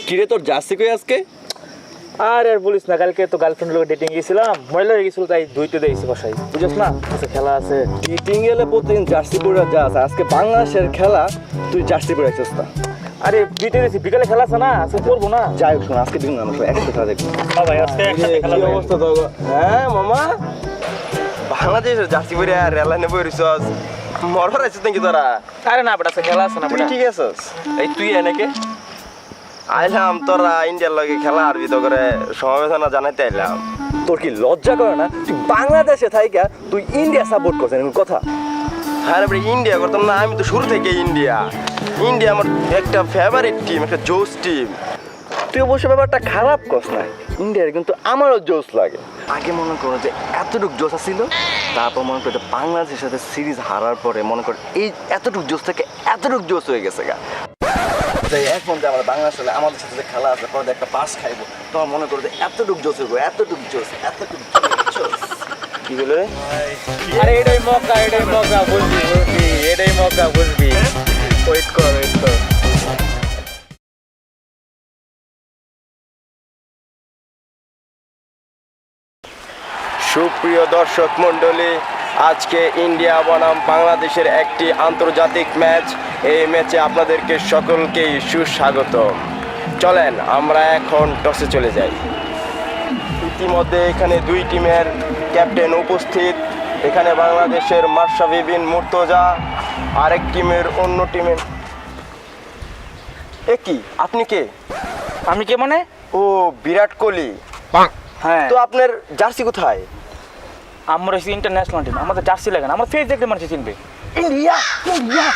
কিরে তোর জার্সি কই আজকে? আর বলিস না, কালকে তো গার্লফ্রেন্ড লোক ডেটিং গেছিলাম, ময়লা হয়ে গেছিল, তাই ধুইতে দিয়েছি বাসায়, বুঝছ না? আজকে খেলা আছে। ডেটিং গেলে প্রতিদিন জার্সি পরে যাস, আজকে বাংলাদেশের খেলা তুই জার্সি পরে আসছিস না? আরে ধুইতে দিয়েছি, বিকালে খেলা আছে না, আজকে করবো না। যাই হোক শোন, আজকে দিন না একসাথে খেলা দেখবো। ভাই আজকে একসাথে খেলা কি হবে। অবস্থা তো? হ্যাঁ মামা, বাংলাদেশের জার্সি পরে আর রেলা নেবো রিসস মরবার আছিস নাকি তোরা? আরে না বেটা, আজকে খেলা আছে না তুই বেটা। ঠিক আছিস? এই তুই এনেকে আইলাম তোরা ইন্ডিয়ার লগে খেলা আরবি তো করে সমবেদনা জানাইতে আইলাম। তোর কি লজ্জা করে না? তুই বাংলাদেশে থাইকা তুই ইন্ডিয়া সাপোর্ট করছেন এমন কথা? হ্যাঁ রে, ইন্ডিয়া করতাম না আমি তো শুরু থেকে ইন্ডিয়া। ইন্ডিয়া আমার একটা ফেভারিট টিম, একটা জোস টিম। তুই অবশ্য ব্যাপারটা খারাপ করস না, ইন্ডিয়ার কিন্তু আমারও জোস লাগে। আগে মনে করো যে এতটুকু জোস ছিল, তারপর মনে করো বাংলাদেশের সাথে সিরিজ হারার পরে মনে কর এই এতটুকু জোস থেকে এতটুকু জোস হয়ে গেছে গা। এখন যে আমরা বাংলাদেশ আমাদের সাথে যে খেলা আছে, পরে একটা পাস খাইবো, তোমার মনে করো যে এতটুকু জোস হইব, এতটুকু জোস, এতটুকু জোস। কি বলে রে? আরে এটাই মৌকা, এটাই মৌকা, বুঝবি বুঝবি, এটাই মৌকা, বুঝবি। ওয়েট কর, ওয়েট কর। সুপ্রিয় দর্শক মণ্ডলী, আজকে ইন্ডিয়া বনাম বাংলাদেশের একটি আন্তর্জাতিক ম্যাচ। এই ম্যাচে আপনাদেরকে সকলকেই সুস্বাগত। চলেন আমরা এখন টসে চলে যাই। ইতিমধ্যে এখানে দুই টিমের ক্যাপ্টেন উপস্থিত। এখানে বাংলাদেশের মাশরাফি বিন মুর্তজা, আরেক টিমের অন্য টিমের। এ কি, আপনি কে? আমি কে মানে? ও বিরাট কোহলি। হ্যাঁ, তো আপনার জার্সি কোথায়? আমরা হচ্ছে ইন্টারন্যাশনাল টিম, আমাদের জার্সি লাগে না, আমার ফেস দেখলে মানুষ চিনবে। India, India.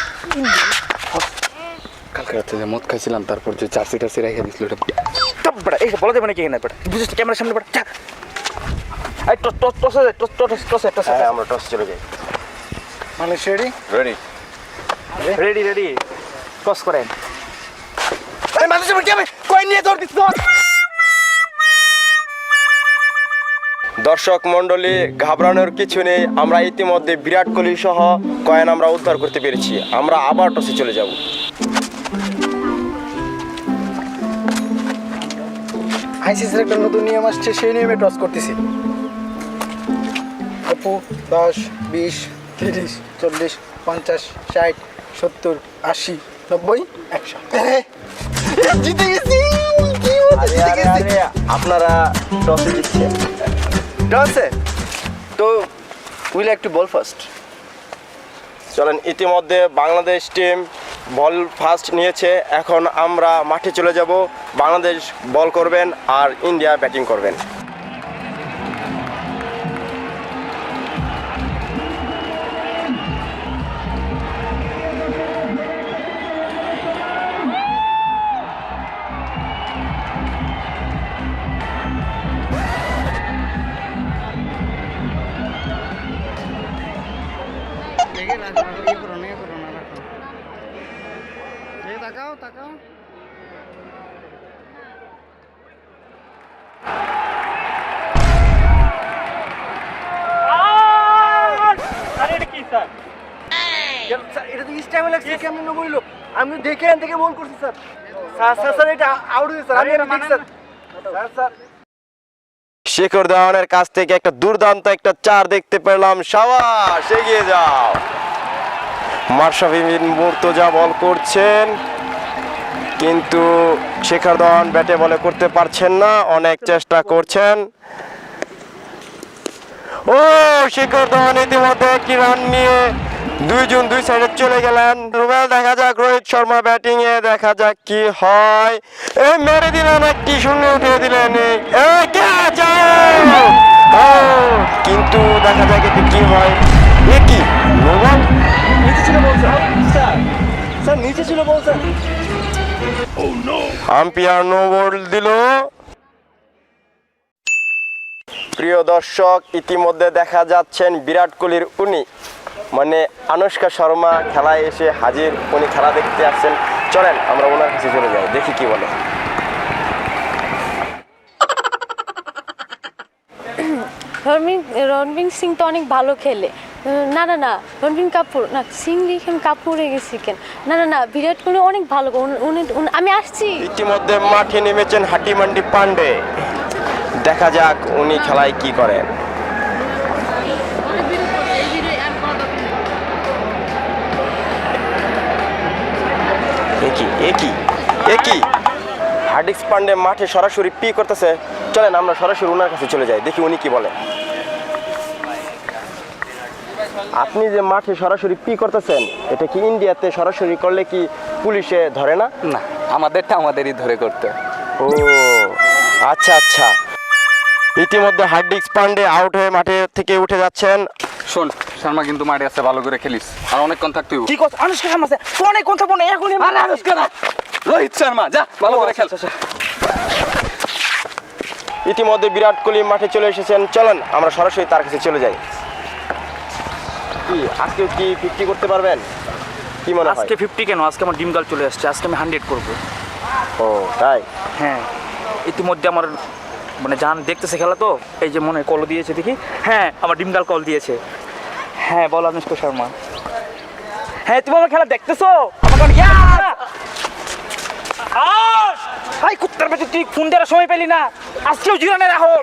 কালকে রাতে যে মদ খাইছিলাম, তারপর যে জার্সি টার্সি রেখে দিছিল, ওটা টপ বেটা, এইসব বলা যাবে নাকি এখানে বেটা? বুঝছিস ক্যামেরার সামনে বেটা? এই টসে হ্যাঁ, আমরা টস চলে যাই। মানে সেরি রেডি? রেডি রেডি, টস করেন। এই মানুষ কি হবে? কই নিয়ে দৌড় দিছ? দর্শক মণ্ডলী, ঘাবড়ানোর কিছু নেই। আমরা ইতিমধ্যে বিরাট কোহলি সহ কয়েন আমরা উদ্ধার করতে পেরেছি। আমরা আবার টসে চলে যাব। আইসিসির একটা নতুন নিয়ম আসছে, সেই নিয়মে টস করতেছি। অপু 10, 20, 30, 40, 50, 60, 70, 80, 90, 100। জিতে গেছি! আরে আরে আরে, আপনারা টসে জিতছেন। টসে তো উইল একটু বল ফার্স্ট। চলেন, ইতিমধ্যে বাংলাদেশ টিম বল ফার্স্ট নিয়েছে। এখন আমরা মাঠে চলে যাব। বাংলাদেশ বল করবেন আর ইন্ডিয়া ব্যাটিং করবেন। আরে এটা কি স্যার? এটা তো স্টাইল লাগছে, কেমন না বললো? আমি দেখে এখান থেকে বল করছি স্যার। স্যার স্যার এটা আউট হয়েছে স্যার, আমি দেখছি স্যার। স্যার স্যার, শেখর ধাওয়ানের কাছ থেকে একটা দুর্দান্ত একটা 4 দেখতে পেলাম। শাবাশ, এগিয়ে যাও। মাশরাফি বিন মুর্তজা বল করছেন, কিন্তু শেখর ধাওয়ান ব্যাটে বলে করতে পারছেন না, অনেক চেষ্টা করছেন। ও শেখর ধাওয়ান ইতিমধ্যে একটি রান নিয়ে দুইজন দুই সাইডে চলে গেলেন। রুবেল, দেখা যাক রোহিত শর্মা ব্যাটিং এ, দেখা যাক কি হয়। এই মেরে দিলেন, একটি শূন্য উঠিয়ে দিলেন। কিন্তু দেখা যাক এতে কি হয়। এ কি নোবল? নিচে ছিল বল স্যার, স্যার নিচে ছিল বল স্যার। আম্পায়ার নো বল দিল। প্রিয় দর্শক, ইতিমধ্যে দেখা যাচ্ছেন বিরাট কোহলির উনি মানে আনুশকা শর্মা খেলায় এসে হাজির। উনি খেলা দেখতে আসছেন। চলেন আমরা ওনার কাছে চলে যাই, দেখি কি বলে। রণবীর সিং তো অনেক ভালো খেলে, না না না রণবীর কাপুর না সিংড়ি খান কাপুরে গেছি কেন না না না বিরাট কোহলি অনেক ভালো আমি আসছি ইতিমধ্যে মাঠে নেমেছেন হাটিমান্ডি পান্ডে, দেখা যাক উনি খেলায় কি করেন। একই হার্দিক পান্ডে মাঠে সরাসরি পি করতেছে। চলেন আমরা সরাসরি ওনার কাছে চলে যাই, দেখি উনি কি বলেন। আপনি যে মাঠে সরাসরি পি করতেছেন, এটা কি ইন্ডিয়াতে সরাসরি করলে কি পুলিশে ধরে না? না, আমাদেরটা আমাদেরই ধরে করতে। ও আচ্ছা আচ্ছা। ইতিমধ্যে হার্দিক পান্ডে আউট হয়ে মাঠে থেকে উঠে যাচ্ছেন। শোন, শর্মা কিন্তু মাঠে আছে, ভালো করে খেলিস, আর অনেকক্ষণ থাকতে হইব। কি কথা আনুষ্কা শর্মা আছে অনেক কথা বলে এখনই আরে আনুষ্কা না, রোহিত শর্মা, যা ভালো করে খেল। ইতিমধ্যে বিরাট কোহলি মাঠে চলে এসেছেন, চলেন আমরা সরাসরি তার কাছে চলে যাই। কি আজকে কি 50 করতে পারবেন কি মনে হয়? আজকে 50 কেন, আজকে আমার ডিম গাল চলে আসছে, আজকে আমি 100 করবো। ও তাই? হ্যাঁ, ইতিমধ্যে আমার মানে জান দেখতেছে খেলা, তো এই যে মনে কল দিয়েছে দেখি। হ্যাঁ, আমার ডিম গাল কল দিয়েছে। হ্যাঁ বল আনুষ্কা শর্মা। হ্যাঁ তুমি আমার খেলা দেখতেছো? আমার হাই কুত্তার বেঁচে তুই ফোন দেওয়ার সময় পেলি না, আজকেও জিরানে রাখো।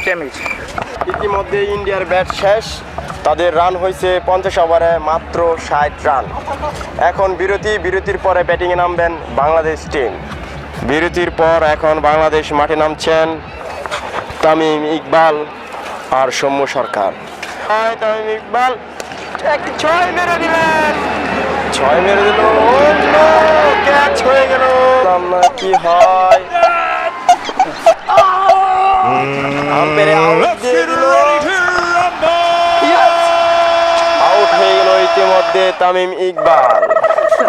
ড্যামেজ। ইতিমধ্যে ইন্ডিয়ার ব্যাট শেষ, তাদের রান হয়েছে 50 ওভারে মাত্র 60 রান। এখন বিরতির পরে ব্যাটিংয়ে নামবেন বাংলাদেশ টিম। বিরতির পর এখন বাংলাদেশ মাঠে নামছেন তামিম ইকবাল আর সৌম্য সরকার। তামিম ইকবাল একটি 6 মেরে দিলেন, 6 মেরে দিল, ক্যাচ হয়ে গেল। কি হয় আউট হয়ে গেল ইতিমধ্যে তামিম ইকবাল।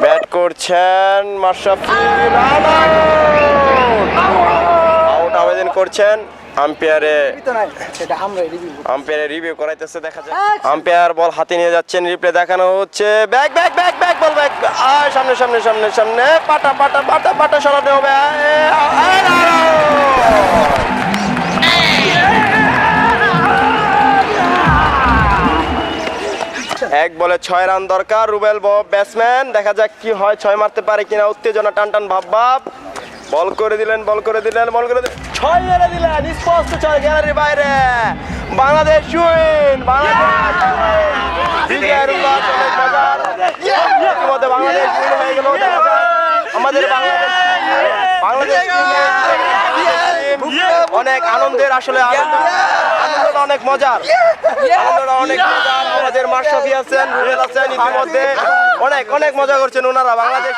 ব্যাট করছেন মাশরাফি, আউট আবেদন করছেন। আম্পায়ারে রিভিউ করাইতেছে, দেখা যায় আম্পায়ার বল হাতে নিয়ে যাচ্ছেন, রিপ্লে দেখানো হচ্ছে। Back back back back ball back, আর সামনে সামনে সামনে সামনে পাটা পাটা পাটা পাটা সরাতে হবে। এক বলে 6 রান দরকার, রুবেল ব্যাটসম্যান, দেখা যাক কি হয়, 6 মারতে পারে কিনা। উত্তেজনা টান টান ভাব ভাব, বল করে দিলেন 6 মেরে দিলেন, স্পষ্ট 6, গ্যালারির বাইরে। বাংলাদেশ উইন, ইতিমধ্যে বাংলাদেশ উইন হয়ে গেল। আমাদের বাংলাদেশ অনেক আনন্দের, আসলে আনন্দটা অনেক মজার, আনন্দটা অনেক মজার। আমাদের মাশরাফি আছেন, রুবেল আছেন, ইতিমধ্যে অনেক মজা করছেন ওনারা। বাংলাদেশ